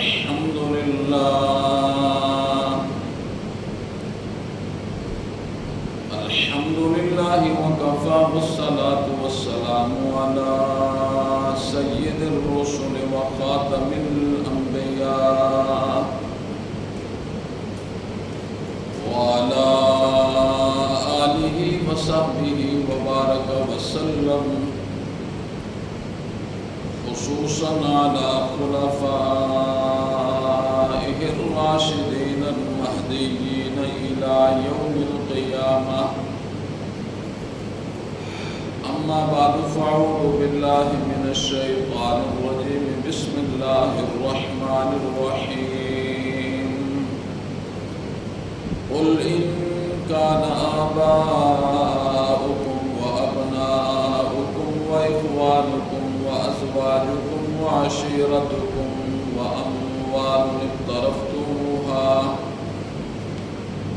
الحمد لله وكفى والصلاة والسلام على سيد الرسل وخاتم الأنبياء وعلى آله وصحبه وبارك وسلم، خصوصا على خلفائه الراشدين المهديين إلى يوم القيامة. أما بعد فأعوذ بالله من الشيطان الرجيم. بسم الله الرحمن الرحيم. قل إن كان آباؤكم وأبناؤكم وإخوانكم وأزواجكم وعشيرتكم وأموال اقترفتموها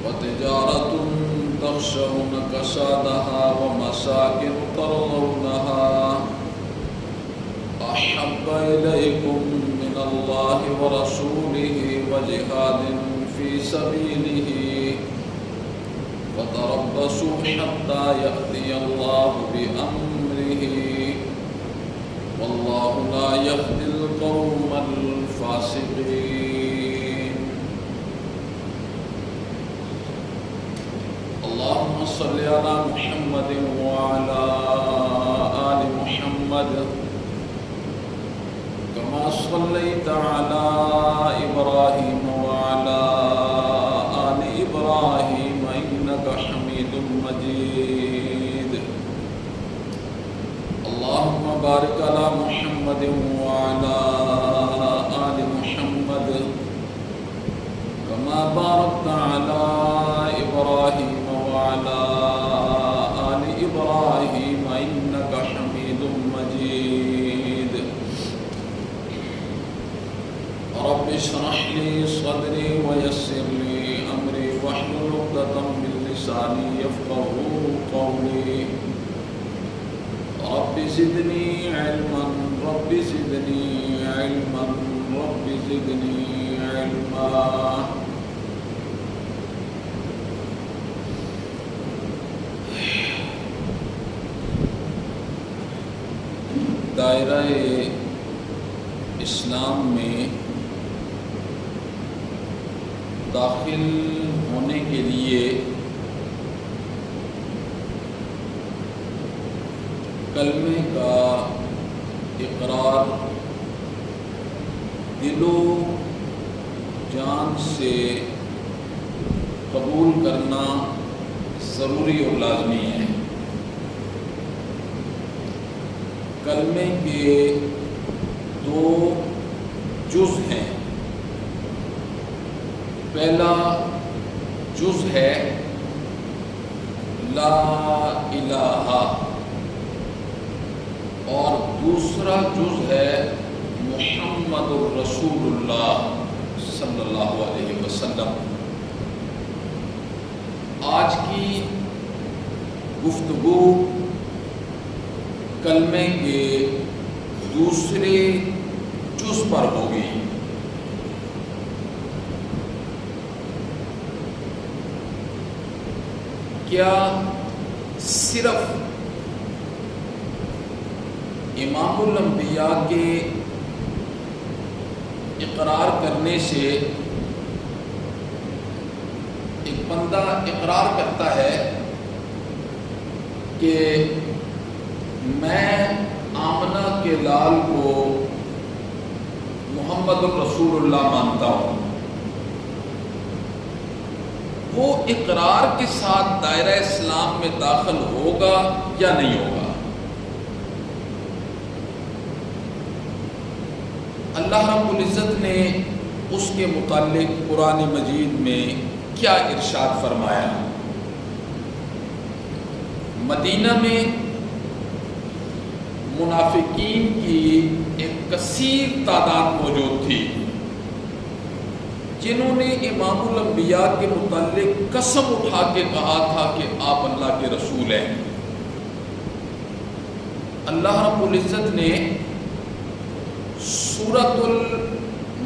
وتجارة تخشون كسادها ومساكن ترضونها أحب إليكم من الله ورسوله وجهاد في سبيله فتربصوا حتى يأتي الله بأمره والله لا يهدي القوم الفاسقين. اللهم صل على محمد وعلى آل محمد كما صليت على إبراهيم وعلى آل إبراهيم إنك حميد مجيد. اللهم بارك على محمد وعلى آل محمد كما باركت على إبراهيم وعلى آل إبراهيم إنك حميد مجيد. رب اشرح لي صدري ويسر لي أمري واحلل عقدة من لساني يفقهوا قولي. رب زدني علما رب زدني علما رب زدني علما. دائرہ اسلام میں داخل ہونے کے لیے کلمے کا اقرار دل و جان سے قبول کرنا ضروری اور لازمی ہے. کلمے کے دو جز ہیں. پہلا جز ہے لا الہ اور دوسرا جز ہے محمد الرسول اللہ صلی اللہ علیہ وسلم. آج کی گفتگو کلمے کے دوسرے جز پر ہوگی. کیا صرف امام الانبیاء کے اقرار کرنے سے ایک بندہ اقرار کرتا ہے کہ میں آمنہ کے لال کو محمد الرسول اللہ مانتا ہوں، وہ اقرار کے ساتھ دائرہ اسلام میں داخل ہوگا یا نہیں ہوگا؟ اللہ رب العزت نے اس کے متعلق قرآن مجید میں کیا ارشاد فرمایا؟ مدینہ میں منافقین کی ایک کثیر تعداد موجود تھی جنہوں نے امام الانبیاء کے متعلق قسم اٹھا کے کہا تھا کہ آپ اللہ کے رسول ہیں. اللہ رب العزت نے سورۃ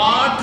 8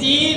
3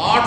8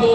2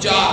4,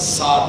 7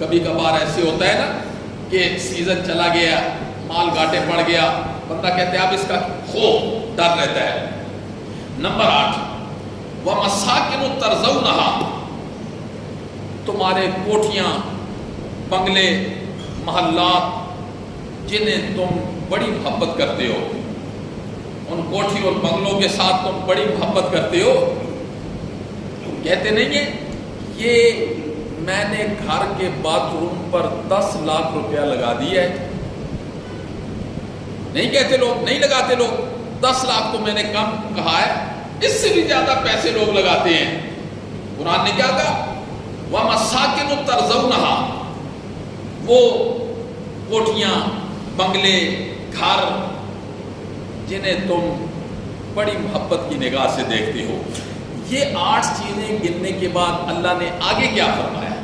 کبھی کبھار ایسے ہوتا ہے نا کہ سیزن چلا گیا، مال گھاٹے پڑ گیا، بندہ کہتے ہیں اب اس کا خوف ڈر رہتا ہے۔ نمبر 8 وَمَسَاكِنُ تَرْضَوْنَهَا، تمہارے کوٹھیاں، بنگلے، محلات جنہیں تم بڑی محبت کرتے ہو، ان کوٹھی اور بنگلوں کے ساتھ تم بڑی محبت کرتے ہو، کہتے نہیں ہیں یہ میں نے گھر کے باتھ روم پر 10 لاکھ روپیہ لگا دیا ہے، نہیں کہتے لوگ، نہیں لگاتے لوگ، 10 لاکھ تو میں نے کم کہا ہے، اس سے بھی زیادہ پیسے لوگ لگاتے ہیں۔ قرآن نے کیا کہا؟ وَمَسَاكِنُ تَرْضَوْنَهَا، وہ کوٹھیاں، بنگلے، گھر جنہیں تم بڑی محبت کی نگاہ سے دیکھتے ہو۔ یہ 8 چیزیں گننے کے بعد اللہ نے آگے کیا فرمایا؟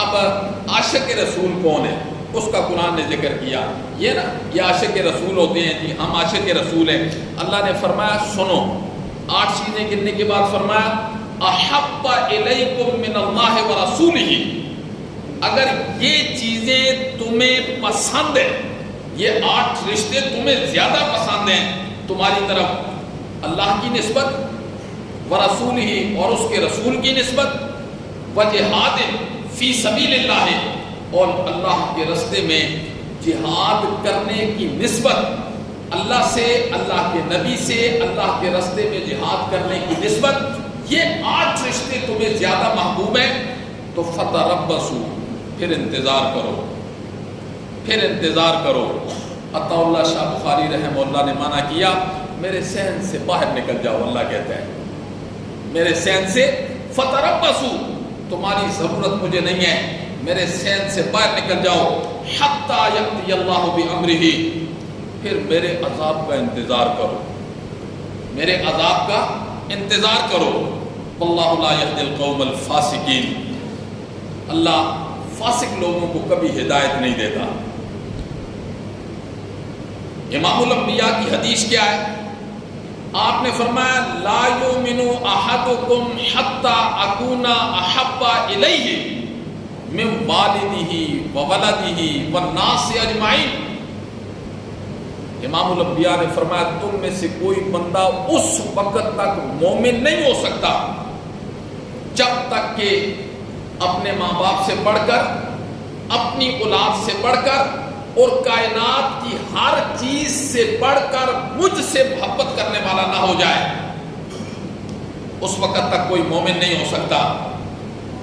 اب عاشق رسول کون ہے اس کا قرآن نے ذکر کیا۔ یہ نا یہ عاشق رسول ہوتے ہیں، جی ہم عاشق رسول ہیں۔ اللہ نے فرمایا سنو، 8 چیزیں گننے کے بعد فرمایا احب الیکم من اللہ ورسولہ، اگر یہ چیزیں تمہیں پسند ہیں، یہ 8 رشتے تمہیں زیادہ پسند ہیں تمہاری طرف اللہ کی نسبت، ورسولہ اور اس کے رسول کی نسبت، وجہاد فی سبیل اللہ اور اللہ کے راستے میں جہاد کرنے کی نسبت، اللہ سے، اللہ کے نبی سے، اللہ کے راستے میں جہاد کرنے کی نسبت، یہ 8 رشتے تمہیں زیادہ محبوب ہیں تو فتربصوا، پھر انتظار کرو، پھر انتظار کرو۔ عطا اللہ شاہ بخاری رحمہ اللہ نے منع کیا، میرے صحن سے باہر نکل جاؤ، اللہ کہتا ہے میرے صحن سے فتربصوا، تمہاری ضرورت مجھے نہیں ہے، میرے صحن سے باہر نکل جاؤ، حتی یأتی اللہ بامرہ، پھر میرے عذاب کا انتظار کرو، میرے عذاب کا انتظار کرو۔ واللہ لا یہدی القوم الفاسقین، اللہ فاسق لوگوں کو کبھی ہدایت نہیں دیتا۔ امام الانبیاء کی حدیث کیا ہے؟ آپ نے فرمایا لا یؤمن احدکم حتی اکون احب الیہ من والدہ وولدہ والناس اجمعین۔ امام الانبیاء نے فرمایا تم میں سے کوئی بندہ اس وقت تک مومن نہیں ہو سکتا جب تک کہ اپنے ماں باپ سے بڑھ کر، اپنی اولاد سے بڑھ کر اور کائنات کی ہر چیز سے بڑھ کر مجھ سے محبت کرنے والا نہ ہو جائے، اس وقت تک کوئی مومن نہیں ہو سکتا۔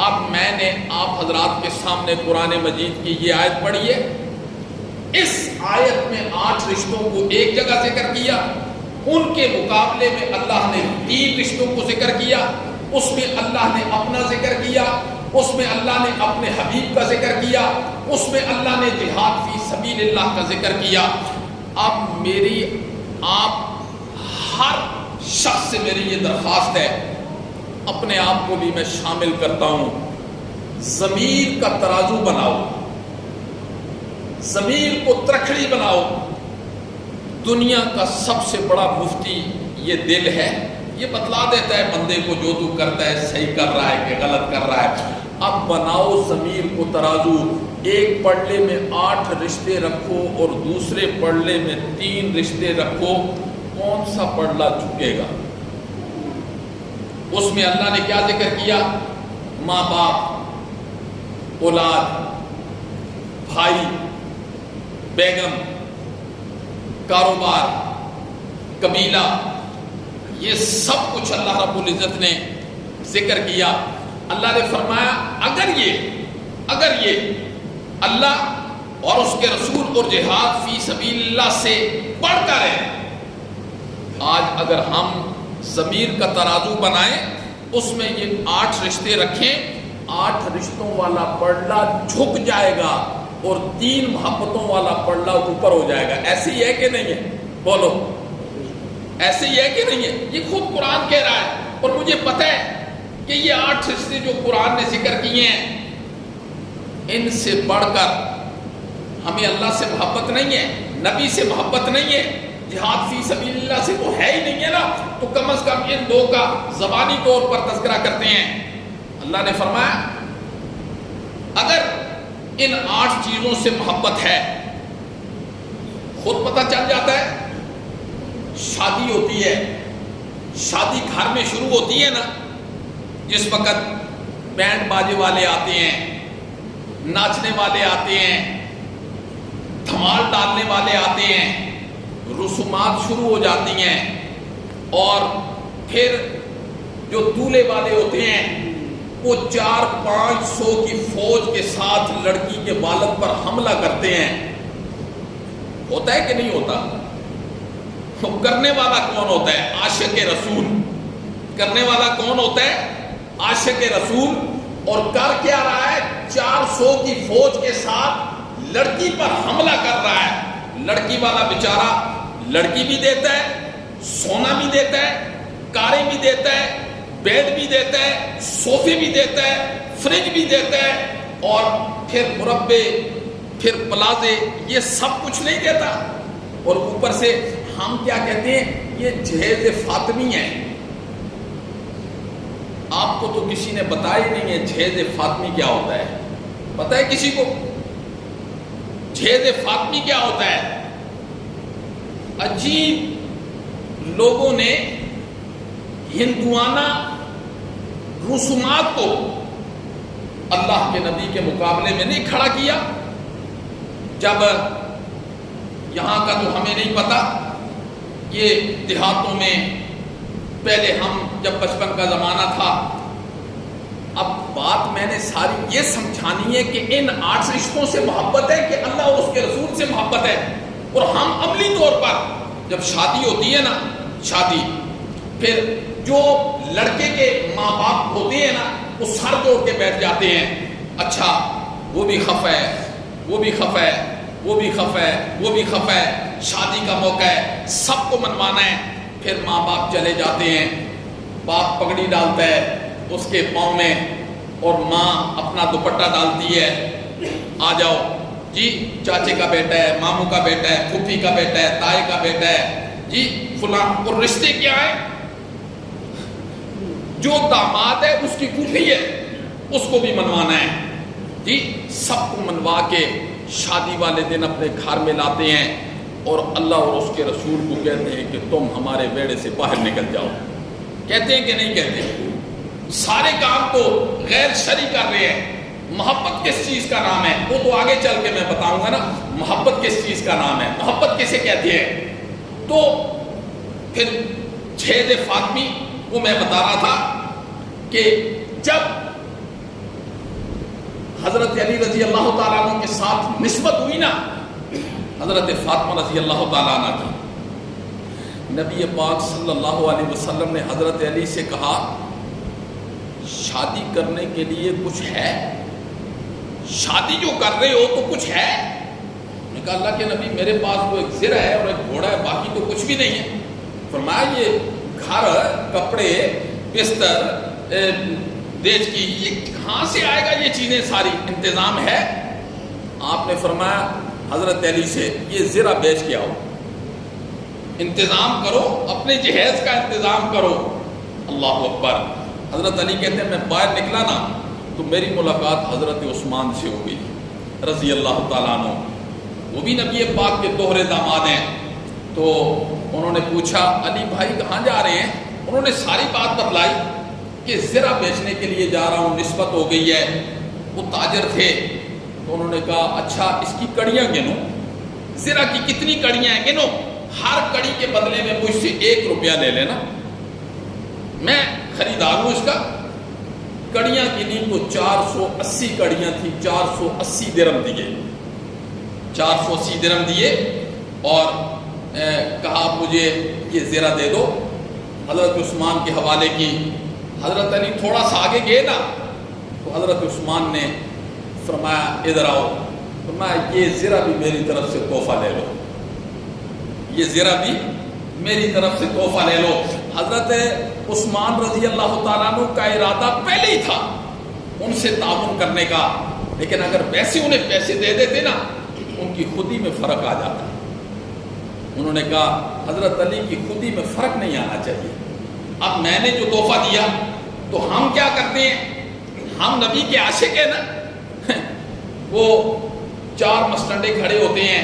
اب میں نے آپ حضرات کے سامنے قرآن مجید کی یہ آیت پڑھی ہے، اس آیت میں 8 رشتوں کو ایک جگہ ذکر کیا، ان کے مقابلے میں اللہ نے 3 رشتوں کو ذکر کیا، اس میں اللہ نے اپنا ذکر کیا، اس میں اللہ نے اپنے حبیب کا ذکر کیا، اس میں اللہ نے جہاد فی سبیل اللہ کا ذکر کیا۔ اب میری آپ ہر شخص سے میری یہ درخواست ہے، اپنے آپ کو بھی میں شامل کرتا ہوں، ضمیر کا ترازو بناؤ، ضمیر کو ترکھڑی بناؤ۔ دنیا کا سب سے بڑا مفتی یہ دل ہے، یہ بتلا دیتا ہے بندے کو جو تو کرتا ہے صحیح کر رہا ہے کہ غلط کر رہا ہے۔ اب بناؤ ضمیر کو ترازو، ایک پڑلے میں 8 رشتے رکھو اور دوسرے پڑلے میں 3 رشتے رکھو، کون سا پڑلا جھکے گا؟ اس میں اللہ نے کیا ذکر کیا؟ ماں باپ، اولاد، بھائی، بیگم، کاروبار، قبیلہ، یہ سب کچھ اللہ رب العزت نے ذکر کیا۔ اللہ نے فرمایا اگر یہ اللہ اور اس کے رسول اور جہاد فی سبیل اللہ سے بڑھ کر ہے، آج اگر ہم ضمیر کا ترازو بنائیں، اس میں یہ 8 رشتے رکھیں، 8 رشتوں والا پڑلا جھک جائے گا اور 3 محبتوں والا پڑلا اوپر ہو جائے گا۔ ایسے ہی ہے کہ نہیں ہے؟ بولو، ایسے ہی ہے کہ نہیں ہے؟ یہ خود قرآن کہہ رہا ہے، اور مجھے پتہ ہے کہ یہ 8 رشتے جو قرآن نے ذکر کیے ہیں، ان سے بڑھ کر ہمیں اللہ سے محبت نہیں ہے، نبی سے محبت نہیں ہے، جہاد فی سبیل اللہ سے تو ہے ہی نہیں ہے نا، تو کم از کم ان 2 کا زبانی طور پر تذکرہ کرتے ہیں۔ اللہ نے فرمایا اگر ان 8 چیزوں سے محبت ہے، خود پتہ چل جاتا ہے۔ شادی ہوتی ہے، شادی گھر میں شروع ہوتی ہے نا، جس وقت بینڈ باجے والے آتے ہیں، ناچنے والے آتے ہیں، دھمال ڈالنے والے آتے ہیں، رسومات شروع ہو جاتی ہیں، اور پھر جو دولہے والے ہوتے ہیں وہ 400-500 کی فوج کے ساتھ لڑکی کے والد پر حملہ کرتے ہیں۔ ہوتا ہے کہ نہیں ہوتا؟ تو کرنے والا کون ہوتا ہے؟ عاشق رسول۔ کرنے والا کون ہوتا ہے؟ عاشق رسول۔ اور کر کیا رہا ہے؟ 400 کی فوج کے ساتھ لڑکی پر حملہ کر رہا ہے۔ لڑکی والا بیچارہ لڑکی بھی دیتا ہے، سونا بھی دیتا ہے، کاریں بھی دیتا ہے، بیڈ بھی دیتا ہے، صوفے بھی دیتا ہے، فریج بھی دیتا ہے، اور پھر مربے، پھر پلازے، یہ سب کچھ نہیں دیتا۔ اور اوپر سے ہم کیا کہتے ہیں؟ یہ جہیز فاطمی ہے۔ آپ کو تو کسی نے بتایا ہی نہیں ہے جہیز فاطمی کیا ہوتا ہے۔ پتہ ہے کسی کو جہیز فاطمی کیا ہوتا ہے؟ عجیب لوگوں نے ہندوانہ رسومات کو اللہ کے نبی کے مقابلے میں نہیں کھڑا کیا۔ جب یہاں کا تو ہمیں نہیں پتا، یہ دیہاتوں میں پہلے ہم جب بچپن کا زمانہ تھا، اب بات میں نے ساری یہ سمجھانی ہے کہ ان 8 رشتوں سے محبت ہے کہ اللہ اور اس کے رسول سے محبت ہے۔ اور ہم عملی طور پر جب شادی ہوتی ہے نا، شادی، پھر جو لڑکے کے ماں باپ ہوتے ہیں نا، وہ سر جوڑ کے بیٹھ جاتے ہیں، اچھا وہ بھی خفا ہے، وہ بھی خفا ہے، وہ بھی خفا ہے، وہ بھی خفا ہے، شادی کا موقع ہے، سب کو منوانا ہے۔ پھر ماں باپ چلے جاتے ہیں، باپ پگڑی ڈالتا ہے اس کے پاؤں میں، اور ماں اپنا دوپٹہ ڈالتی ہے، آ جاؤ جی، چاچے کا بیٹا ہے، ماموں کا بیٹا ہے، پھوپھی کا بیٹا ہے، تائی کا بیٹا ہے، جی فلاں۔ اور رشتے کیا ہے؟ جو داماد ہے اس کی پھوپھی ہے، اس کو بھی منوانا ہے، جی سب کو منوا کے شادی والے دن اپنے گھر میں لاتے ہیں، اور اللہ اور اس کے رسول کو کہتے ہیں کہ تم ہمارے بیڑے سے باہر نکل جاؤ۔ کہتے ہیں کہ نہیں کہتے؟ سارے کام تو غیر شرعی کر رہے ہیں۔ محبت کس چیز کا نام ہے؟ وہ تو آگے چل کے میں بتاؤں گا نا، محبت کس چیز کا نام ہے، محبت کسے کہتے ہیں۔ تو پھر جہیز فاطمی، وہ میں بتا رہا تھا کہ جب حضرت علی رضی اللہ تعالیٰ عنہ کے ساتھ نسبت ہوئی نا حضرت فاطمہ رضی اللہ تعالیٰ عنہ کی، نبی پاک صلی اللہ علیہ وسلم نے حضرت علی سے کہا شادی کرنے کے لیے کچھ ہے؟ شادی جو کر رہے ہو تو کچھ ہے؟ نے کہا اللہ کے نبی میرے پاس تو ایک زرہ ہے اور ایک گھوڑا ہے، باقی تو کچھ بھی نہیں ہے۔ فرمایا یہ گھر، کپڑے، بستر، دیج کی، یہ کہاں سے آئے گا؟ یہ چیزیں ساری انتظام ہے؟ آپ نے فرمایا حضرت علی سے یہ زرہ بیچ کے آؤ، انتظام کرو، اپنے جہیز کا انتظام کرو۔ اللہ اکبر۔ حضرت علی کہتے ہیں میں باہر نکلا نا تو میری ملاقات حضرت عثمان سے ہو گئی رضی اللہ تعالیٰ عنہ، وہ بھی نبی پاک کے دوہرے داماد ہیں۔ تو انہوں نے پوچھا علی بھائی کہاں جا رہے ہیں؟ انہوں نے ساری بات بتلائی کہ زرہ بیچنے کے لیے جا رہا ہوں، نسبت ہو گئی ہے۔ وہ تاجر تھے، تو انہوں نے کہا اچھا اس کی کڑیاں گنو، زرہ کی کتنی کڑیاں ہیں گنو، ہر کڑی کے بدلے میں مجھ سے 1 روپیہ لے لینا، میں خریدار ہوں اس کا۔ کڑیاں گنی تو 480 کڑیاں تھیں، 480 درہم دیے، 480 درہم دیے، اور کہا مجھے یہ زرہ دے دو، حضرت عثمان کے حوالے کی۔ حضرت علی تھوڑا سا آگے گئے نا تو حضرت عثمان نے فرمایا ادھر آؤ، فرمایا یہ زرہ بھی میری طرف سے تحفہ لے لو، یہ زرہ بھی میری طرف سے تحفہ لے لو۔ حضرت عثمان رضی اللہ تعالیٰ عنہ کا ارادہ پہلے ہی تھا ان سے تعاون کرنے کا، لیکن اگر ویسے انہیں پیسے دے دیتے نا ان کی خودی میں فرق آ جاتا۔ انہوں نے کہا حضرت علی کی خودی میں فرق نہیں آنا چاہیے، اب میں نے جو تحفہ دیا تو ہم کیا کرتے ہیں، ہم نبی کے عاشق ہیں نا، وہ 4 مسٹنڈے کھڑے ہوتے ہیں،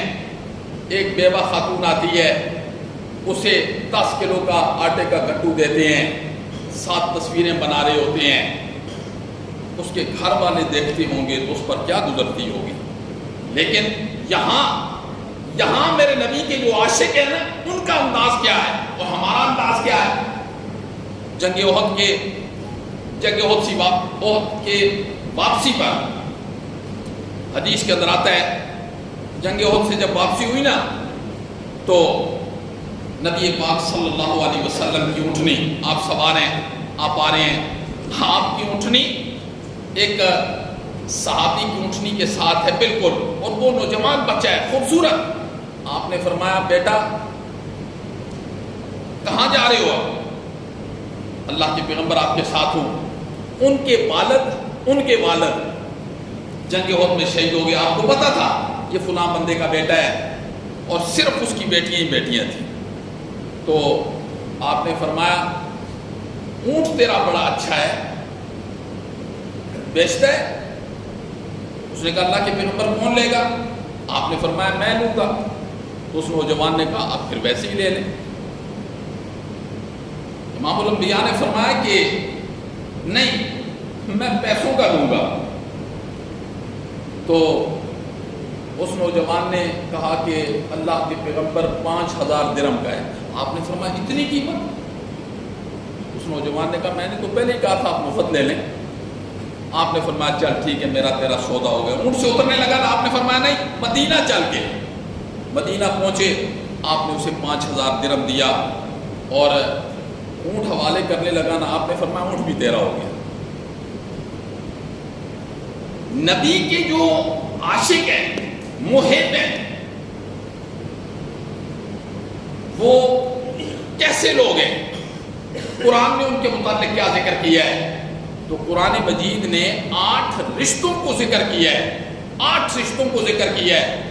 ایک بیوہ خاتون آتی ہے، اسے 10 کلو کا آٹے کا گٹو دیتے ہیں، 7 تصویریں بنا رہے ہوتے ہیں، اس کے گھر والے دیکھتے ہوں گے تو اس پر کیا گزرتی ہوگی. لیکن یہاں میرے نبی کے جو عاشق ہیں نا، ان کا انداز کیا ہے اور ہمارا انداز کیا ہے. جنگ احد کے واپسی پر حدیث کے اندر آتا ہے، جنگ احد سے جب واپسی ہوئی نا تو نبی پاک صلی اللہ علیہ وسلم کی اونٹنی، آپ سوار ہیں، آپ آ رہے ہیں، آپ کی اونٹنی ایک صحابی کی اونٹنی کے ساتھ ہے بالکل، اور وہ نوجوان بچہ ہے خوبصورت. آپ نے فرمایا بیٹا کہاں جا رہے ہو؟ اللہ کے پیغمبر آپ کے ساتھ ہوں. ان کے والد جنگ احد میں شہید ہو گئے. آپ کو پتا تھا یہ فلاں بندے کا بیٹا ہے اور صرف اس کی بیٹیاں ہی بیٹیاں تھیں. تو آپ نے فرمایا اونٹ تیرا بڑا اچھا ہے، بیچتا ہے؟ اس نے کہا اللہ کے پیغمبر کون لے گا؟ آپ نے فرمایا میں لوں گا. تو اس نوجوان نے کہا آپ پھر ویسے ہی لے لیں. امام الانبیاء نے فرمایا کہ نہیں، میں پیسوں کا لوں گا. تو اس نوجوان نے کہا کہ اللہ کے پیغمبر 5000 درہم کا ہے. آپ نے فرمایا اتنی قیمت؟ اس نوجوان نے کہا میں نے تو پہلے ہی کہا تھا آپ مفت لے لیں. آپ نے فرمایا چل ٹھیک ہے میرا تیرا سودا ہو گیا. اونٹ سے اترنے لگا نا، آپ نے فرمایا نہیں، مدینہ چل کے. مدینہ پہنچے، آپ نے اسے 5000 درہم دیا اور اونٹ حوالے کرنے لگا نا، آپ نے فرمایا اونٹ بھی تیرا ہو گیا. نبی کے جو عاشق ہیں، محب ہیں، وہ کیسے لوگ ہیں؟ قرآن نے ان کے متعلق کیا ذکر کیا ہے؟ تو قرآن مجید نے 8 رشتوں کو ذکر کیا ہے، 8 رشتوں کو ذکر کیا ہے.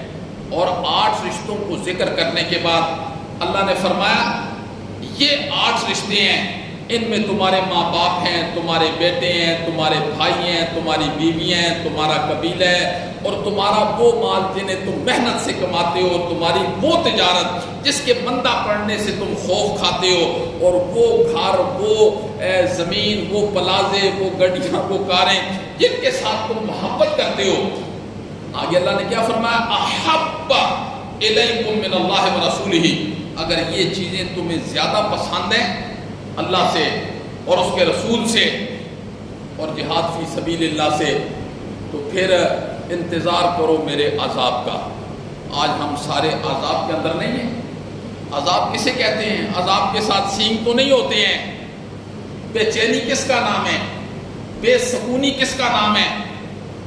اور 8 رشتوں کو ذکر کرنے کے بعد اللہ نے فرمایا یہ 8 رشتے ہیں، ان میں تمہارے ماں باپ ہیں، تمہارے بیٹے ہیں، تمہارے بھائی ہیں، تمہاری بیویاں ہیں، تمہارا قبیلہ ہے، اور تمہارا وہ مال جنہیں تم محنت سے کماتے ہو، تمہاری وہ تجارت جس کے بندہ پڑنے سے تم خوف کھاتے ہو، اور وہ گھر، وہ زمین، وہ پلازے، وہ گڈیاں، وہ کاریں جن کے ساتھ تم محبت کرتے ہو. آگے اللہ نے کیا فرمایا؟ احب الیکم من اللہ ورسولہ. اگر یہ چیزیں تمہیں زیادہ پسند ہیں اللہ سے اور اس کے رسول سے اور جہاد فی سبیل اللہ سے، تو پھر انتظار کرو میرے عذاب کا. آج ہم سارے عذاب کے اندر نہیں ہیں. عذاب کسے کہتے ہیں؟ عذاب کے ساتھ سینگ تو نہیں ہوتے ہیں. بے چینی کس کا نام ہے؟ بے سکونی کس کا نام ہے؟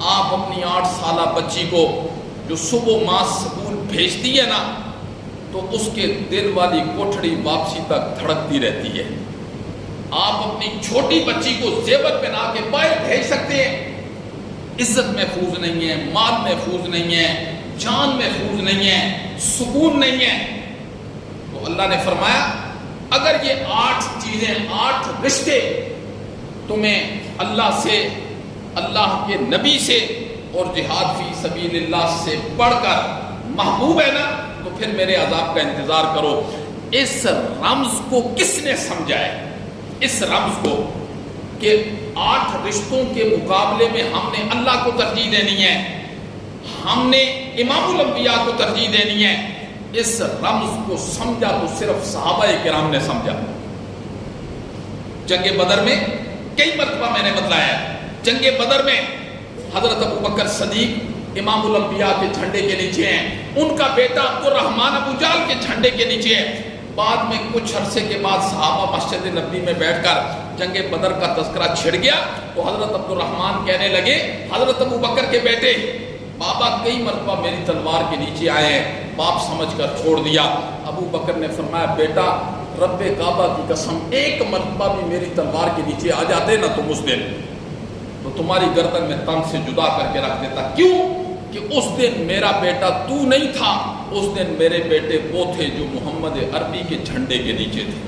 آپ اپنی 8 سالہ بچی کو جو صبح ماں سکول بھیجتی ہے نا، تو اس کے دل والی کوٹھڑی واپسی تک دھڑکتی رہتی ہے. آپ اپنی چھوٹی بچی کو زیور پہنا کے باہر بھیج سکتے ہیں، عزت محفوظ نہیں ہے، مال محفوظ نہیں ہے، جان محفوظ نہیں ہے، سکون نہیں ہے. تو اللہ نے فرمایا اگر یہ 8 چیزیں، 8 رشتے تمہیں اللہ سے، اللہ کے نبی سے اور جہاد فی سبیل اللہ سے بڑھ کر محبوب ہے نا، تو پھر میرے عذاب کا انتظار کرو. اس رمز کو کس نے سمجھا ہے؟ اس رمز کو کہ 8 رشتوں کے مقابلے میں ہم نے اللہ کو ترجیح دینی ہے، ہم نے امام الانبیاء کو ترجیح دینی ہے. اس رمز کو سمجھا تو صرف صحابہ کرام نے سمجھا. جنگ بدر میں کئی مرتبہ میں نے بتلایا، جنگ بدر میں حضرت ابوبکر صدیق امام الانبیاء کے جھنڈے کے نیچے ہیں، ان کا بیٹا عبد الرحمن ابو جال کے جھنڈے کے نیچے ہے. بعد میں کچھ عرصے کے بعد صحابہ مسجد نبوی میں بیٹھ کر جنگ بدر کا تذکرہ چھڑ گیا تو حضرت عبد الرحمن کہنے لگے حضرت ابوبکر کے بیٹے، بابا کئی مرتبہ میری تلوار کے نیچے آئے ہیں، باپ سمجھ کر چھوڑ دیا. ابو بکر نے فرمایا بیٹا رب کعبہ کی قسم ایک مرتبہ بھی میری تلوار کے نیچے آ جاتے نا تم اس دن، تو تمہاری گردن میں تن سے جدا کر کے رکھ دیتا. کیوں؟ کہ اس دن میرا بیٹا تو نہیں تھا، اس دن میرے بیٹے وہ تھے جو محمد عربی کے جھنڈے کے نیچے تھے،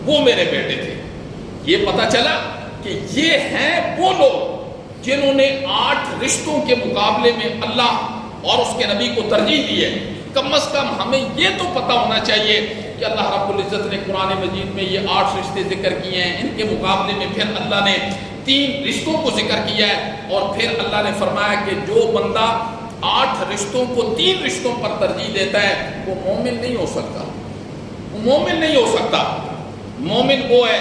وہ میرے بیٹے تھے. یہ پتا چلا کہ یہ ہیں وہ لوگ جنہوں نے 8 رشتوں کے مقابلے میں اللہ اور اس کے نبی کو ترجیح دی ہے، کم از کم ہمیں یہ تو پتہ ہونا چاہیے کہ اللہ رب العزت نے قرآن مجید میں یہ 8 رشتے ذکر کیے ہیں، ان کے مقابلے میں پھر اللہ نے 3 رشتوں کو ذکر کیا ہے، اور پھر اللہ نے فرمایا کہ جو بندہ 8 رشتوں کو 3 رشتوں پر ترجیح دیتا ہے وہ مومن نہیں ہو سکتا، وہ مومن نہیں ہو سکتا۔ مومن وہ ہے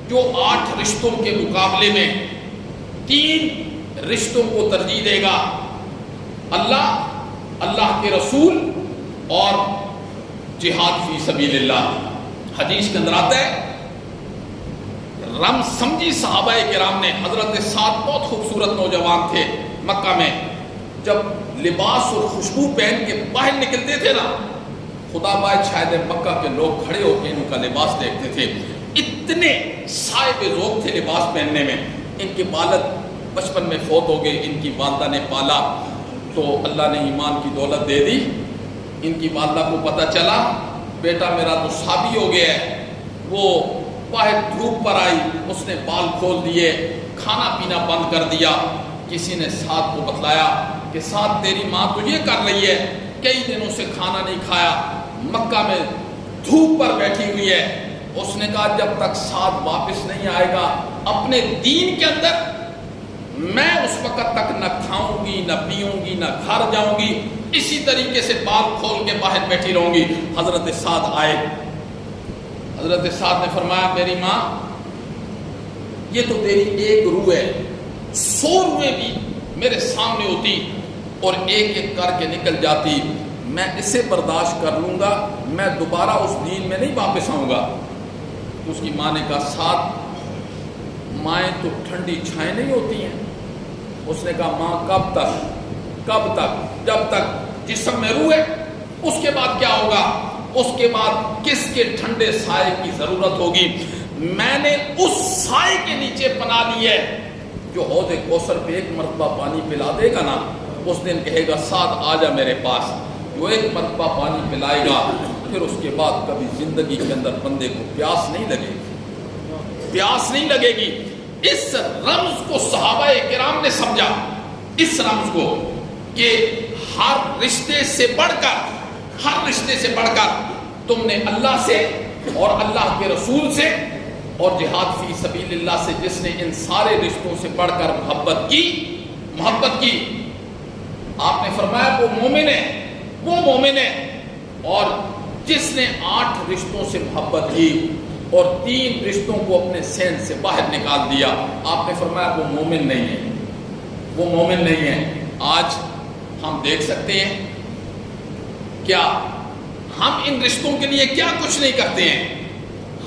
جو 8 رشتوں کے مقابلے میں 3 رشتوں کو ترجیح دے گا، اللہ کے رسول اور جہاد فی سبیل اللہ۔ حدیث کے اندر آتا ہے رم سمجھی صحابہ کرام نے، حضرت سعد بہت خوبصورت نوجوان تھے مکہ میں، جب لباس اور خوشبو پہن کے باہر نکلتے تھے نا، خدا باید شاید مکہ کے لوگ کھڑے ہو کے ان کا لباس دیکھتے تھے، اتنے صاحب ذوق تھے لباس پہننے میں۔ ان کے والد بچپن میں فوت ہو گئے، ان کی والدہ نے پالا تو اللہ نے ایمان کی دولت دے دی۔ ان کی والدہ کو پتہ چلا بیٹا میرا تو صحابی ہو گیا ہے، وہ باہر دھوپ پر آئی، اس نے بال کھول دیے، کھانا پینا بند کر دیا۔ کسی نے سعد کو بتلایا کہ سعد تیری ماں تو یہ کر رہی ہے، کئی دنوں سے کھانا نہیں کھایا، مکہ میں دھوپ پر بیٹھی ہوئی ہے۔ اس نے کہا جب تک سعد واپس نہیں آئے گا اپنے دین کے اندر، میں اس وقت تک نہ کھاؤں گی نہ پیوں گی نہ گھر جاؤں گی، اسی طریقے سے بال کھول کے باہر بیٹھی رہوں گی۔ حضرت سعد آئے، حضرت سعد نے فرمایا میری ماں یہ تو تیری ایک روح ہے، 100 روحیں بھی میرے سامنے ہوتی اور ایک ایک کر کے نکل جاتی، میں اسے برداشت کر لوں گا، میں دوبارہ اس دین میں نہیں واپس آؤں گا۔ اس کی ماں نے کہا سعد مائیں تو ٹھنڈی چھائیں نہیں ہوتی ہیں۔ اس نے کہا ماں کب تک؟ جب تک جسم میں روح ہے، اس کے بعد کیا ہوگا؟ اس کے بعد کس کے ٹھنڈے سائے کی ضرورت ہوگی؟ میں نے اس سائے کے نیچے پناہ لی ہے جو حوض کوثر پہ ایک مرتبہ پانی پلا دے گا نا، اس دن کہے گا سعد آ جا میرے پاس، جو ایک مرتبہ پانی پلائے گا پھر اس کے بعد کبھی زندگی کے اندر بندے کو پیاس نہیں لگے گی، پیاس نہیں لگے گی۔ اس رمز کو صحابہ کرام نے سمجھا، اس رمز کو کہ ہر رشتے سے بڑھ کر تم نے اللہ سے اور اللہ کے رسول سے اور جہاد فی سبیل اللہ سے، جس نے ان سارے رشتوں سے بڑھ کر محبت کی، آپ نے فرمایا وہ مومن ہے، اور جس نے 8 رشتوں سے محبت کی اور 3 رشتوں کو اپنے سین سے باہر نکال دیا، آپ نے فرمایا وہ مومن نہیں ہے۔ آج ہم دیکھ سکتے ہیں کیا ہم ان رشتوں کے لیے کیا کچھ نہیں کرتے ہیں؟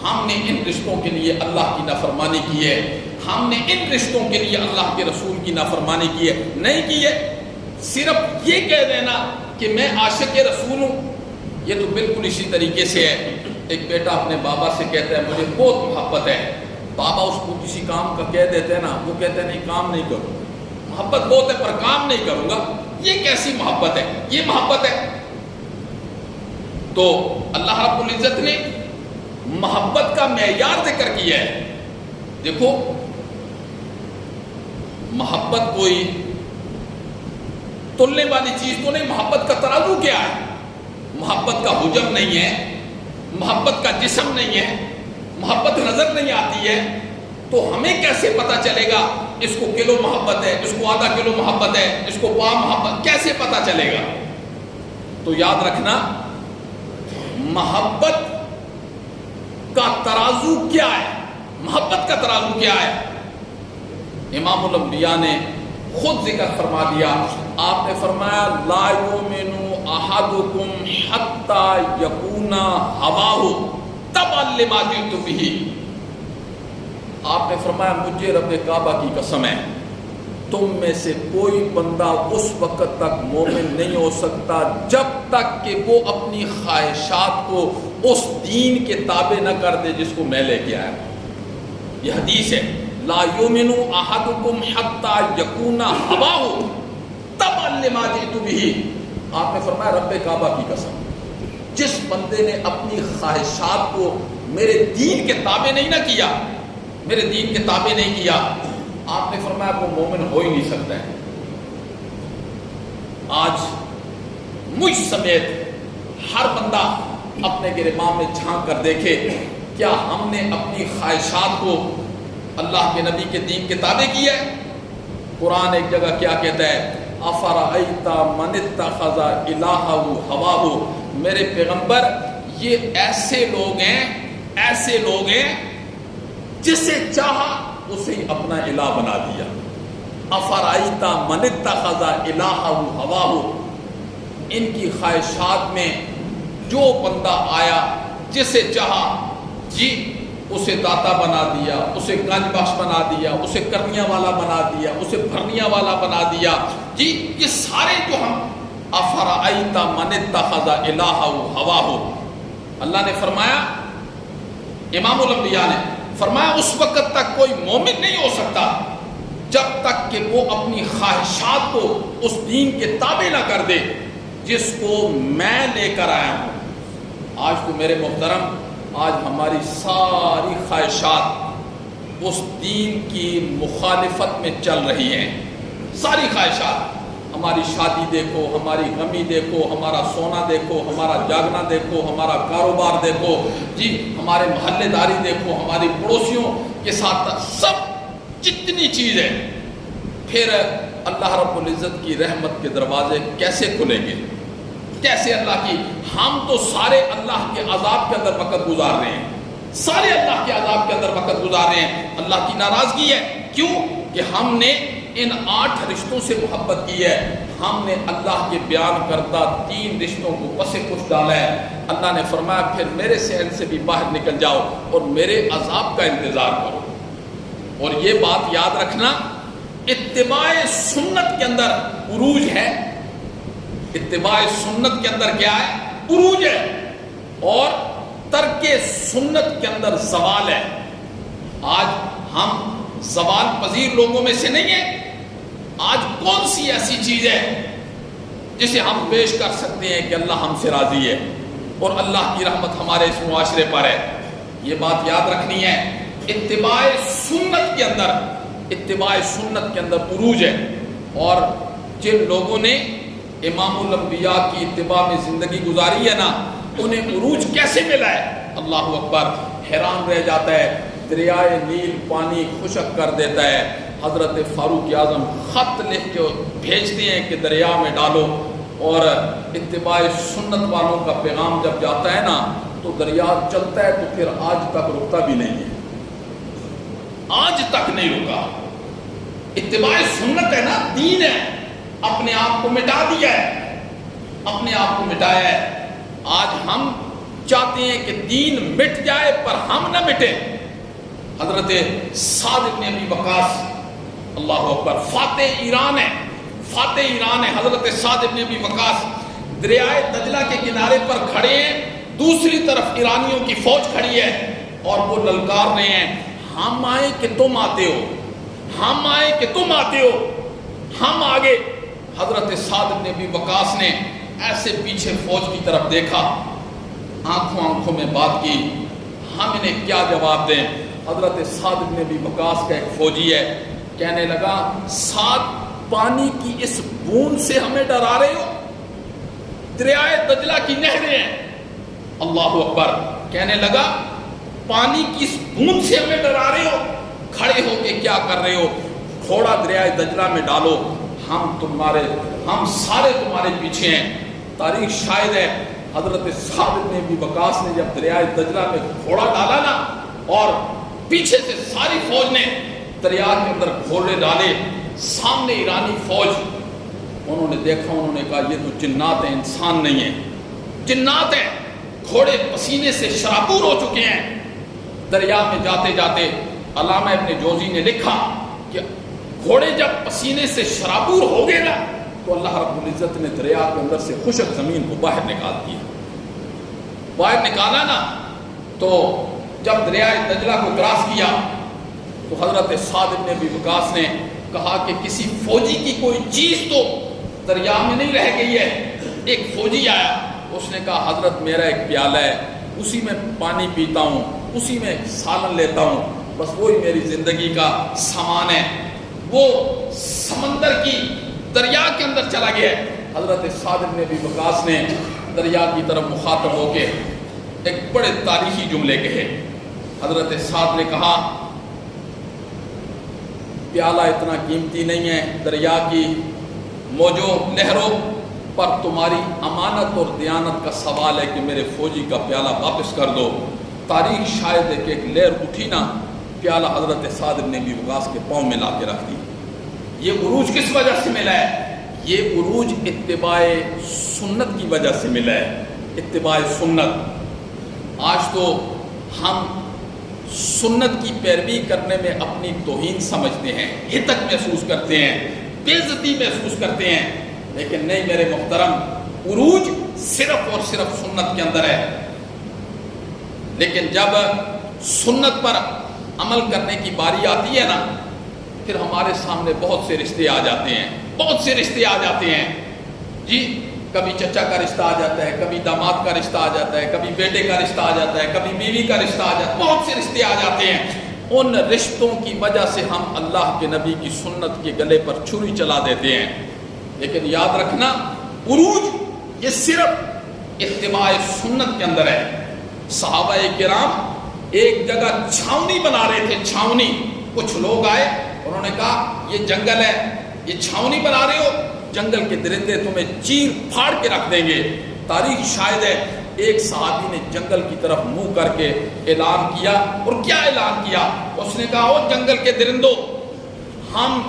ہم نے ان رشتوں کے لیے اللہ کی نافرمانی کی ہے، ہم نے ان رشتوں کے لیے اللہ کے رسول کی نافرمانی کی ہے؟ نہیں کی ہے۔ صرف یہ کہہ دینا کہ میں عاشق رسول ہوں، یہ تو بالکل اسی طریقے سے ہے۔ ایک بیٹا اپنے بابا سے کہتا ہے مجھے بہت محبت ہے، بابا اس کو کسی کام کا کہہ دیتے ہیں نا، وہ کہتے ہیں نہیں کام نہیں کروں، محبت بہت ہے پر کام نہیں کروں گا۔ یہ کیسی محبت ہے؟ یہ محبت ہے؟ تو اللہ رب العزت نے محبت کا معیار ذکر کیا ہے۔ دیکھو محبت کوئی تلنے والی چیز تو نہیں، محبت کا ترازو کیا ہے؟ محبت کا حجم نہیں ہے، محبت کا جسم نہیں ہے، محبت نظر نہیں آتی ہے، تو ہمیں کیسے پتا چلے گا اس کو کلو محبت ہے، اس کو آدھا کلو محبت ہے، اس کو پاؤ محبت، کیسے پتا چلے گا؟ تو یاد رکھنا محبت کا ترازو کیا ہے، محبت کا ترازو کیا ہے؟ امام الانبیاء نے خود ذکر فرما دیا، آپ نے فرمایا لا یؤمن احدکم حتی یکون ہواہ تبعا لما جئت بہ۔ آپ نے فرمایا مجھے رب کعبہ کی قسم ہے، تم میں سے کوئی بندہ اس وقت تک مومن نہیں ہو سکتا جب تک کہ وہ اپنی خواہشات کو اس دین کے تابع نہ کر دے جس کو میں لے کے آیا۔ یہ حدیث ہے، لا یؤمن احدکم حتی یکون ہواہ تبعا لما جئت بہ۔ آپ نے فرمایا رب کعبہ کی قسم، جس بندے نے اپنی خواہشات کو میرے دین کے تابع نہیں نہ کیا، میرے دین کے تابع نہیں کیا، آپ نے فرمایا وہ مومن ہو ہی نہیں سکتا ہے۔ آج مجھ سمیت ہر بندہ اپنے گریباں میں جھانک کر دیکھے، کیا ہم نے اپنی خواہشات کو اللہ کے نبی کے دین کے تابع کیا ہے؟ قرآن ایک جگہ کیا کہتا ہے؟ افرأیت من اتخذ الہہ ہواہ، میرے پیغمبر یہ ایسے لوگ ہیں جسے چاہا اسے اپنا الہ بنا دیا۔ افرأیت من اتخذ الہہ ہواہ، ان کی خواہشات میں جو بندہ آیا جسے چاہا جی اسے داتا بنا دیا، اسے گنج بخش بنا دیا، اسے کرنیاں والا بنا دیا، اسے بھرنیاں والا بنا دیا جی، یہ سارے جو ہم افرأیت من اتخذ الہہ ہواہ، اللہ نے فرمایا، امام الانبیاء نے فرمایا اس وقت تک کوئی مومن نہیں ہو سکتا جب تک کہ وہ اپنی خواہشات کو اس دین کے تابع نہ کر دے جس کو میں لے کر آیا ہوں۔ آج تو میرے محترم، آج ہماری ساری خواہشات اس دین کی مخالفت میں چل رہی ہیں، ساری خواہشات۔ ہماری شادی دیکھو، ہماری غمی دیکھو، ہمارا سونا دیکھو، ہمارا جاگنا دیکھو، ہمارا کاروبار دیکھو جی، ہمارے محلے داری دیکھو، ہماری پڑوسیوں کے ساتھ سب جتنی چیز ہے، پھر اللہ رب العزت کی رحمت کے دروازے کیسے کھلیں گے؟ کیسے اللہ کی؟ ہم تو سارے اللہ کے عذاب کے اندر وقت گزار رہے ہیں، سارے اللہ کے عذاب کے اندر وقت گزار رہے ہیں۔ اللہ کی ناراضگی ہے، کیوں کہ ہم نے ان 8 رشتوں سے محبت کی ہے، ہم نے اللہ کے بیان کردہ 3 رشتوں کو پس کش ڈالا ہے۔ اللہ نے فرمایا پھر میرے صحن سے بھی باہر نکل جاؤ اور میرے عذاب کا انتظار کرو۔ اور یہ بات یاد رکھنا، اتباع سنت کے اندر عروج ہے، اتباع سنت کے اندر کیا ہے؟ عروج ہے، اور ترک سنت کے اندر زوال ہے۔ آج ہم زوال پذیر لوگوں میں سے نہیں ہیں۔ آج کون سی ایسی چیز ہے جسے ہم پیش کر سکتے ہیں کہ اللہ ہم سے راضی ہے اور اللہ کی رحمت ہمارے اس معاشرے پر ہے؟ یہ بات یاد رکھنی ہے، اتباع سنت کے اندر، اتباع سنت کے اندر عروج ہے۔ اور جن لوگوں نے امام الانبیاء کی اتباع میں زندگی گزاری ہے نا، انہیں عروج کیسے ملا ہے؟ اللہ اکبر، حیران رہ جاتا ہے۔ دریائے نیل پانی خشک کر دیتا ہے، حضرت فاروق اعظم خط لکھ کے بھیجتے ہیں کہ دریا میں ڈالو، اور اتباع سنت والوں کا پیغام جب جاتا ہے نا تو دریا چلتا ہے، تو پھر آج تک رکتا بھی نہیں ہے، آج تک نہیں رکا۔ اتباع سنت ہے نا، دین ہے، اپنے آپ کو مٹا دیا ہے، اپنے آپ کو مٹایا ہے۔ آج ہم چاہتے ہیں کہ دین مٹ جائے پر ہم نہ مٹیں۔ حضرت سعد بن ابی وقاص، اللہ اکبر، فاتح ایران ہے، فاتح ایران ہے حضرت سعد بن ابی وقاص، دریائے دجلہ کے کنارے پر کھڑے ہیں، دوسری طرف ایرانیوں کی فوج کھڑی ہے اور وہ للکار رہے ہیں، ہم آئے کہ تم آتے ہو، ہم آئے کہ تم آتے ہو، ہم آگے۔ حضرت سعد بن ابی وقاص نے ایسے پیچھے فوج کی طرف دیکھا، آنکھوں آنکھوں میں بات کی، ہم انہیں کیا جواب دیں؟ حضرت سعد بن ابی وقاص کا ایک فوجی ہے، کہنے لگا سعد، پانی کی اس بوند سے ہمیں ڈرا رہے ہو؟ دریائے دجلہ کی نہریں ہیں، اللہ اکبر، کہنے لگا پانی کی اس بوند سے ہمیں ڈرا رہے ہو؟ کھڑے ہو کے کیا کر رہے ہو؟ تھوڑا دریائے دجلہ میں ڈالو، ہم سارے تمہارے پیچھے ہیں۔ تاریخ شاہد ہے، حضرت سعد بن ابی وقاص نے جب دریائے دجلہ میں گھوڑا ڈالا نا، اور پیچھے سے ساری فوج نے دریا کے اندر گھوڑے ڈالے، سامنے ایرانی فوج، انہوں نے دیکھا، انہوں نے کہا یہ تو جنات ہیں، انسان نہیں ہیں، جنات ہیں۔ گھوڑے پسینے سے شرابور ہو چکے ہیں۔ دریا میں جاتے جاتے علامہ ابن جوزی نے لکھا کہ گھوڑے جب پسینے سے شرابور ہو گئے نا تو اللہ رب العزت نے دریا کے اندر سے خشک زمین کو باہر نکال دیا۔ باہر نکالا نا تو جب دریائے دجلہ کو کراس کیا تو حضرت سعد بن ابی وقاص نے کہا کہ کسی فوجی کی کوئی چیز تو دریا میں نہیں رہ گئی ہے۔ ایک فوجی آیا، اس نے کہا حضرت میرا ایک پیالہ ہے، اسی میں پانی پیتا ہوں، اسی میں سالن لیتا ہوں، بس وہی میری زندگی کا سامان ہے۔ وہ سمندر کی دریا کے اندر چلا گیا ہے. حضرت سعد بن ابی وقاص نے دریا کی طرف مخاطب ہو کے ایک بڑے تاریخی جملے کہے. حضرت سعد نے کہا پیالہ اتنا قیمتی نہیں ہے دریا کی موجوں لہروں پر، تمہاری امانت اور دیانت کا سوال ہے کہ میرے فوجی کا پیالہ واپس کر دو. تاریخ شاید ہے کہ ایک لہر اٹھی نا، پیالہ حضرت سعد بن ابی وقاص کے پاؤں میں لا کے رکھ دی. یہ عروج کس وجہ سے ملا ہے؟ یہ عروج اتباع سنت کی وجہ سے ملا ہے. اتباع سنت. آج تو ہم سنت کی پیروی کرنے میں اپنی توہین سمجھتے ہیں، ہتک محسوس کرتے ہیں، بے عزتی محسوس کرتے ہیں، لیکن نہیں میرے محترم، عروج صرف اور صرف سنت کے اندر ہے. لیکن جب سنت پر عمل کرنے کی باری آتی ہے نا، پھر ہمارے سامنے بہت سے رشتے آ جاتے ہیں، بہت سے رشتے آ جاتے ہیں. جی کبھی چچا کا رشتہ آ جاتا ہے، کبھی داماد کا رشتہ آ جاتا ہے، کبھی بیٹے کا رشتہ آ جاتا ہے، کبھی بیوی کا رشتہ آ جاتا ہے، بہت سے رشتے آ جاتے ہیں. ان رشتوں کی وجہ سے ہم اللہ کے نبی کی سنت کے گلے پر چھری چلا دیتے ہیں. لیکن یاد رکھنا، عروج یہ صرف اتباع سنت کے اندر ہے. صحابہ کرام ایک جگہ چھاونی بنا رہے تھے، چھاونی. کچھ لوگ آئے، انہوں نے کہا یہ جنگل ہے، یہ چھاونی بنا رہے ہو، جنگل کے درندے تمہیں چیر پھاڑ کے رکھ دیں گے. تاریخ شاید ہے ایک صحابی نے جنگل کی طرف منہ کر کے اعلان کیا. اور کیا اعلان کیا؟ اس نے کہا او جنگل کے درندوں، ہم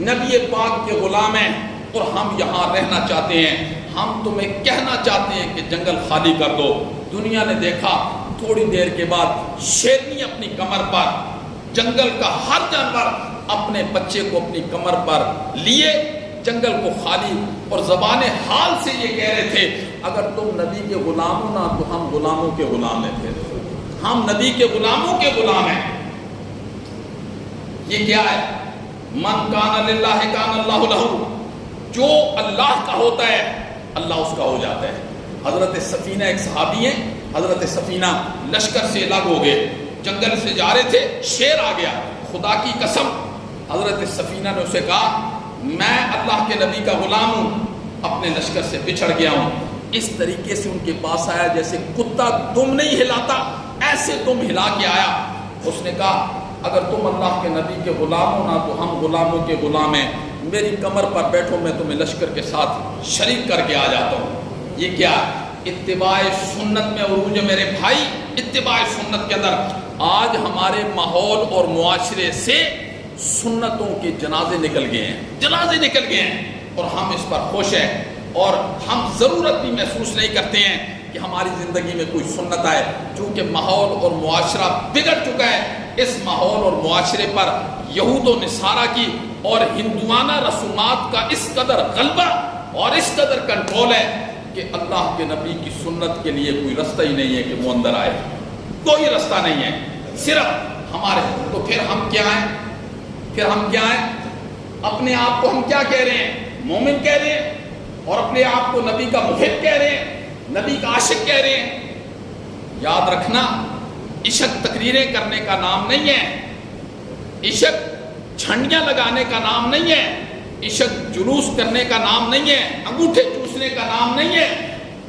نبی پاک کے غلام ہیں اور ہم یہاں رہنا چاہتے ہیں. ہم تمہیں کہنا چاہتے ہیں کہ جنگل خالی کر دو. دنیا نے دیکھا تھوڑی دیر کے بعد شیرنی اپنی کمر پر، جنگل کا ہر جانور اپنے بچے کو اپنی کمر پر لیے جنگل کو خالی، اور زبان حال سے یہ کہہ رہے تھے اگر تم نبی کے غلام ہو نا تو ہم غلاموں کے غلام ہیں، ہم نبی کے غلاموں کے غلام ہیں. یہ کیا ہے؟ من کان للہ کان اللہ لہ. جو اللہ کا ہوتا ہے اللہ اس کا ہو جاتا ہے. حضرت سفینہ ایک صحابی ہیں، حضرت سفینہ لشکر سے الگ ہو گئے، جنگل سے جا رہے تھے، شیر آ گیا. خدا کی قسم حضرت سفینہ نے اسے کہا میں اللہ کے نبی کا غلام ہوں، اپنے لشکر سے بچھڑ گیا ہوں. اس طریقے سے ان کے پاس آیا جیسے کتا دم نہیں ہلاتا، ایسے دم ہلا کے آیا. اس نے کہا اگر تم اللہ کے نبی کے غلام ہو نا تو ہم غلاموں کے غلام ہیں، میری کمر پر بیٹھو، میں تمہیں لشکر کے ساتھ شریک کر کے آ جاتا ہوں. یہ کیا؟ اتباع سنت میں عروج ہے میرے بھائی. اتباع سنت کے اندر آج ہمارے ماحول اور معاشرے سے سنتوں کے جنازے نکل گئے ہیں، جنازے نکل گئے ہیں، اور ہم اس پر خوش ہیں، اور ہم ضرورت بھی محسوس نہیں کرتے ہیں کہ ہماری زندگی میں کوئی سنت آئے. چونکہ ماحول اور معاشرہ بگڑ چکا ہے. اس ماحول اور معاشرے پر یہود و نصارہ کی اور ہندوانہ رسومات کا اس قدر غلبہ اور اس قدر کنٹرول ہے کہ اللہ کے نبی کی سنت کے لیے کوئی رستہ ہی نہیں ہے کہ وہ اندر آئے. کوئی رستہ نہیں ہے، صرف ہمارے. تو پھر ہم کیا ہیں؟ پھر ہم کیا ہیں؟ اپنے آپ کو ہم کیا کہہ رہے ہیں؟ مومن کہہ رہے ہیں، اور اپنے آپ کو نبی کا محب کہہ رہے ہیں، نبی کا عاشق کہہ رہے ہیں. یاد رکھنا، عشق تقریریں کرنے کا نام نہیں ہے، عشق جھنڈیاں لگانے کا نام نہیں ہے، عشق جلوس کرنے کا نام نہیں ہے، انگوٹھے چوسنے کا نام نہیں ہے.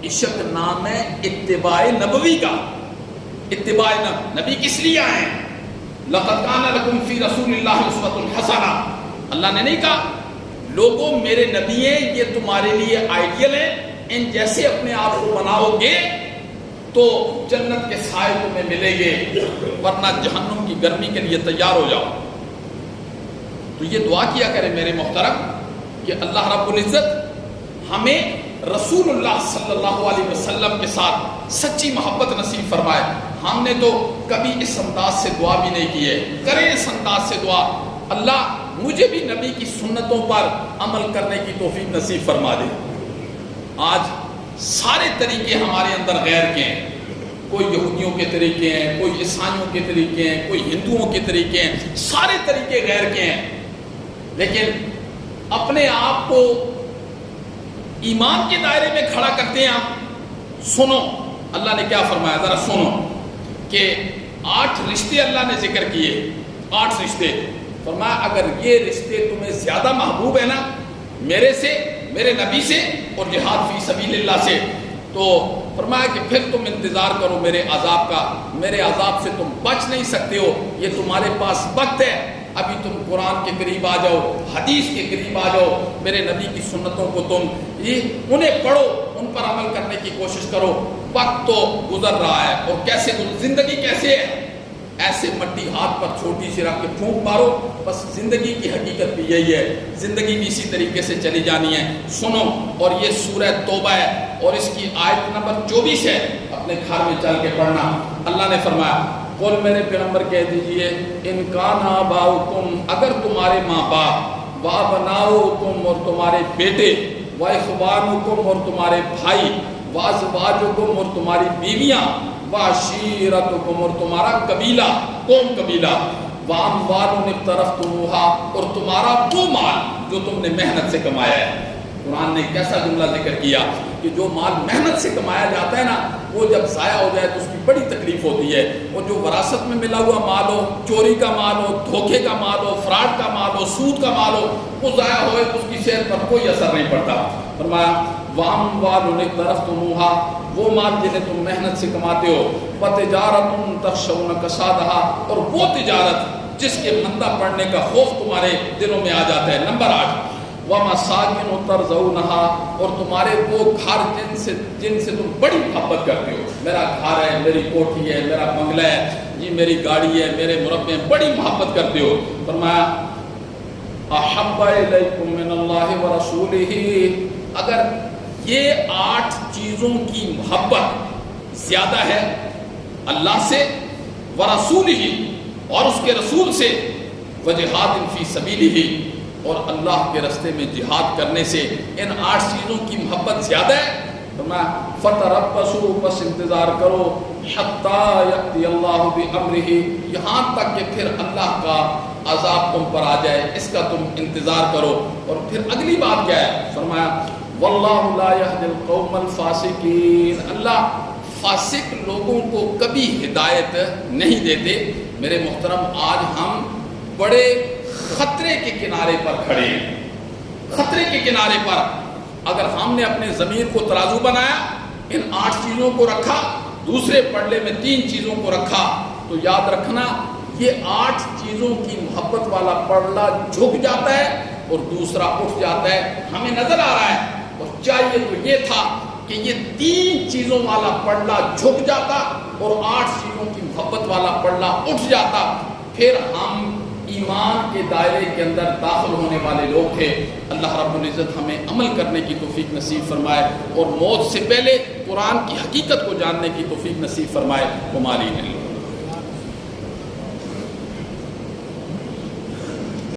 عشق نام ہے اتباع نبوی کا. اتباع نبی کس لیے آئے ہیں؟ لقد کان لکم فی رسول اللہ اسوۃ حسنہ. اللہ نے نہیں کہا لوگوں میرے نبی ہیں، یہ تمہارے لیے آئیڈیل ہیں، ان جیسے اپنے آپ کو بناؤ گے تو جنت کے سائے تمہیں ملیں گے، ورنہ جہنم کی گرمی کے لیے تیار ہو جاؤ. تو یہ دعا کیا کرے میرے محترم کہ اللہ رب العزت ہمیں رسول اللہ صلی اللہ علیہ وسلم کے ساتھ سچی محبت نصیب فرمائے. ہم نے تو کبھی اس انداز سے دعا بھی نہیں کی ہے، کریں اس انداز سے دعا، اللہ مجھے بھی نبی کی سنتوں پر عمل کرنے کی توفیق نصیب فرما دے. آج سارے طریقے ہمارے اندر غیر کے ہیں، کوئی یہودیوں کے طریقے ہیں، کوئی عیسائیوں کے طریقے ہیں، کوئی ہندوؤں کے طریقے ہیں، سارے طریقے غیر کے ہیں. لیکن اپنے آپ کو ایمان کے دائرے میں کھڑا کرتے ہیں ہم. سنو اللہ نے کیا فرمایا، ذرا سنو کہ 8 رشتے اللہ نے ذکر کیے. 8 رشتے فرمایا اگر یہ رشتے تمہیں زیادہ محبوب ہے نا میرے سے، میرے نبی سے اور جہاد فی سبیل اللہ سے، تو فرمایا کہ پھر تم انتظار کرو میرے عذاب کا، میرے عذاب سے تم بچ نہیں سکتے ہو، یہ تمہارے پاس وقت ہے، ابھی تم قرآن کے قریب آ جاؤ، حدیث کے قریب آ جاؤ، میرے نبی کی سنتوں کو تم انہیں پڑھو، ان پر عمل کرنے کی کوشش کرو، وقت تو گزر رہا ہے، اور کیسے زندگی کیسے ہے، ایسے مٹی ہاتھ پر چھوٹی سی رکھ کے پھونک مارو، بس زندگی کی حقیقت بھی یہی ہے، زندگی بھی اسی طریقے سے چلی جانی ہے۔ سنو، اور یہ سورہ توبہ ہے اور اس کی آیت نمبر 24 ہے، اپنے گھر میں چل کے پڑھنا۔ اللہ نے فرمایا قل میرے پیغمبر کہہ دیجئے ان کان آباؤکم، اگر تمہارے ماں باپ، و ابناؤکم اور تمہارے بیٹے، و اخوانکم اور تمہارے بھائی، و ازواجکم اور تمہاری بیویاں، وعشیرتکم اور تمہارا قبیلہ، قوم قبیلہ، واموال اقترفتموہا اور تمہارا وہ مال جو تم نے محنت سے کمایا ہے۔ قرآن نے کیسا جملہ ذکر کیا کہ جو مال محنت سے کمایا جاتا ہے نا، وہ جب ضائع ہو جائے تو اس کی بڑی تکلیف ہوتی ہے، اور جو وراثت میں ملا ہوا مال ہو، چوری کا مال ہو، دھوکے کا مال ہو، فراڈ کا مال ہو، سود کا مال ہو، وہ ضائع ہوئے تو اس کی صحت پر کوئی اثر نہیں پڑتا۔ فرمایا واموال اقترفتموہا، وہ مال جنہیں تم محنت سے کماتے ہو، وتجارۃ تخشون کسادہا اور وہ تجارت جس کے مندہ پڑنے کا خوف تمہارے دلوں میں آ جاتا ہے۔ نمبر 8 ومساکن ترضونہا اور تمہارے وہ گھر جن سے تم بڑی محبت کرتے ہو، میرا گھر ہے، میری کوٹھی ہے، میرا بنگلہ ہے، یہ میری گاڑی ہے، میرے مربع ہیں، بڑی محبت کرتے ہو۔ فرمایا احب الیکم من اللہ ورسولہ، اگر یہ 8 چیزوں کی محبت زیادہ ہے اللہ سے، ورسولہ اور اس کے رسول سے، وجہاد فی سبیلہ اور اللہ کے راستے میں جہاد کرنے سے، ان 8 چیزوں کی محبت زیادہ ہے، فرمایا فتربصوا، بس انتظار کرو، حتی یأتی اللہ بامرہ، یہاں تک کہ پھر اللہ کا عذاب تم پر آ جائے، اس کا تم انتظار کرو۔ اور پھر اگلی بات کیا ہے؟ فرمایا واللہ لا یہدی القوم الفاسقین، اللہ فاسق لوگوں کو کبھی ہدایت نہیں دیتے۔ میرے محترم، آج ہم بڑے خطرے کے کنارے پر کھڑے ہیں، خطرے کے کنارے پر۔ اگر ہم نے اپنے ضمیر کو ترازو بنایا، ان 8 چیزوں کو رکھا، دوسرے پڑلے میں 3 چیزوں کو رکھا، تو یاد رکھنا یہ 8 چیزوں کی محبت والا پڑلا جھک جاتا ہے اور دوسرا اٹھ جاتا ہے۔ ہمیں نظر آ رہا ہے، اور چاہیے تو یہ تھا کہ یہ 3 چیزوں والا پڑلا جھک جاتا اور 8 چیزوں کی محبت والا پڑلا اٹھ جاتا، پھر ہم ایمان کے دائرے کے اندر داخل ہونے والے لوگ تھے۔ اللہ رب العزت ہمیں عمل کرنے کی توفیق نصیب فرمائے اور موت سے پہلے قرآن کی حقیقت کو جاننے کی توفیق نصیب فرمائے۔ ہماری